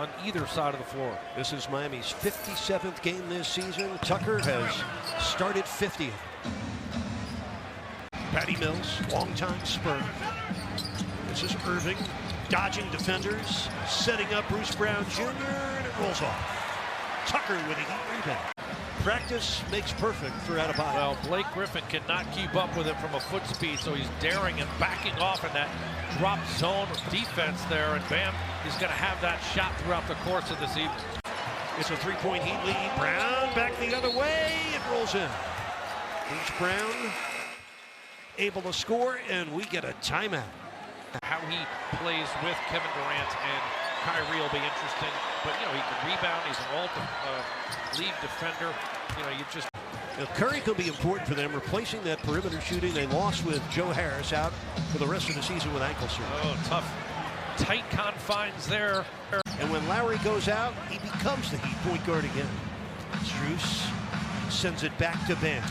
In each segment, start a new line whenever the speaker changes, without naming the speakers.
on either side of the floor.
This is Miami's 57th game this season. Tucker has started 50th. Patty Mills, longtime Spur. This is Irving, dodging defenders, setting up Bruce Brown Jr., and it rolls off. Tucker with a heat rebound. Practice makes perfect throughout a body.
Well, Blake Griffin cannot keep up with it from a foot speed, so he's daring and backing off in that drop zone defense there, and bam, he's going to have that shot throughout the course of this evening.
It's a three-point Heat lead. Brown back the other way. It rolls in. Bruce Brown able to score, and we get a timeout.
How he plays with Kevin Durant and Kyrie will be interesting, but you know, he can rebound. He's an all-league defender. You know,
Curry could be important for them, replacing that perimeter shooting they lost with Joe Harris out for the rest of the season with ankle surgery.
Oh, tough, tight confines there.
And when Lowry goes out, he becomes the Heat point guard again. Strus sends it back to Ben.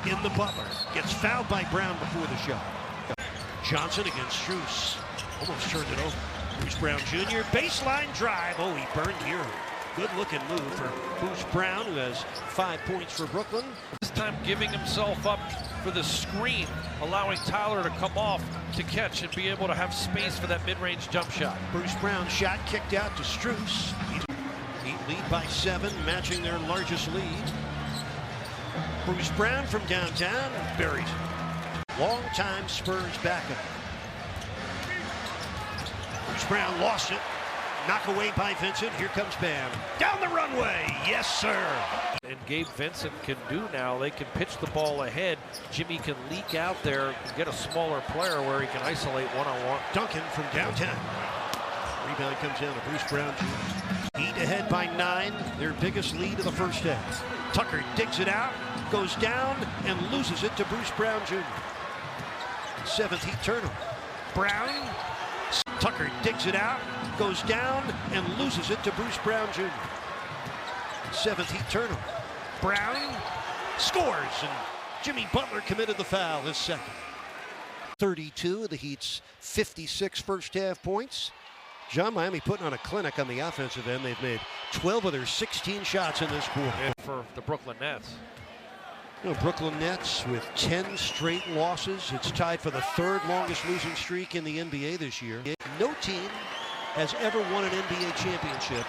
In the Butler, gets fouled by Brown before the shot. Johnson against Strus, almost turned it over. Bruce Brown Jr., baseline drive. Oh, he burned here. Good looking move for Bruce Brown, who has 5 points for Brooklyn.
This time giving himself up for the screen, allowing Tyler to come off to catch and be able to have space for that mid-range jump shot.
Bruce Brown shot kicked out to Strus. Heat lead by 7, matching their largest lead. Bruce Brown from downtown, buried. Long-time Spurs backup. Bruce Brown lost it. Knock away by Vincent. Here comes Bam. Down the runway. Yes, sir.
And Gabe Vincent can do now. They can pitch the ball ahead. Jimmy can leak out there and get a smaller player where he can isolate one-on-one.
Duncan from downtown. Rebound comes down to Bruce Brown Jr. Heat ahead by 9. Their biggest lead of the first half. Tucker digs it out, goes down, and loses it to Bruce Brown Jr. 7th Heat turnover. Brown. Tucker digs it out, goes down, and loses it to Bruce Brown Jr. 7th Heat turnover. Brown scores, and Jimmy Butler committed the foul, his second. 32 of the Heat's 56 first half points. John, Miami putting on a clinic on the offensive end. They've made 12 of their 16 shots in this quarter.
And for the Brooklyn Nets.
You know, Brooklyn Nets with 10 straight losses. It's tied for the 3rd longest losing streak in the NBA this year. No team has ever won an NBA championship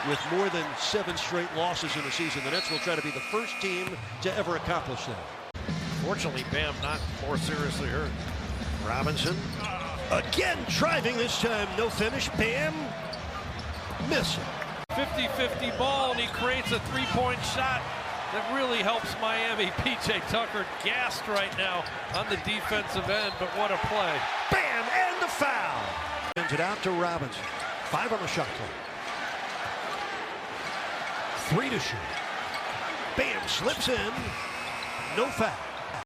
with more than 7 straight losses in a season. The Nets will try to be the first team to ever accomplish that.
Fortunately, Bam not more seriously hurt.
Robinson again driving, this time no finish. Bam missing.
50-50 ball, and he creates a three-point shot that really helps Miami. PJ Tucker gassed right now on the defensive end, but what a play.
Bam, and the foul. Sends it out to Robinson. 5 on the shot clock. 3 to shoot. Bam slips in. No foul.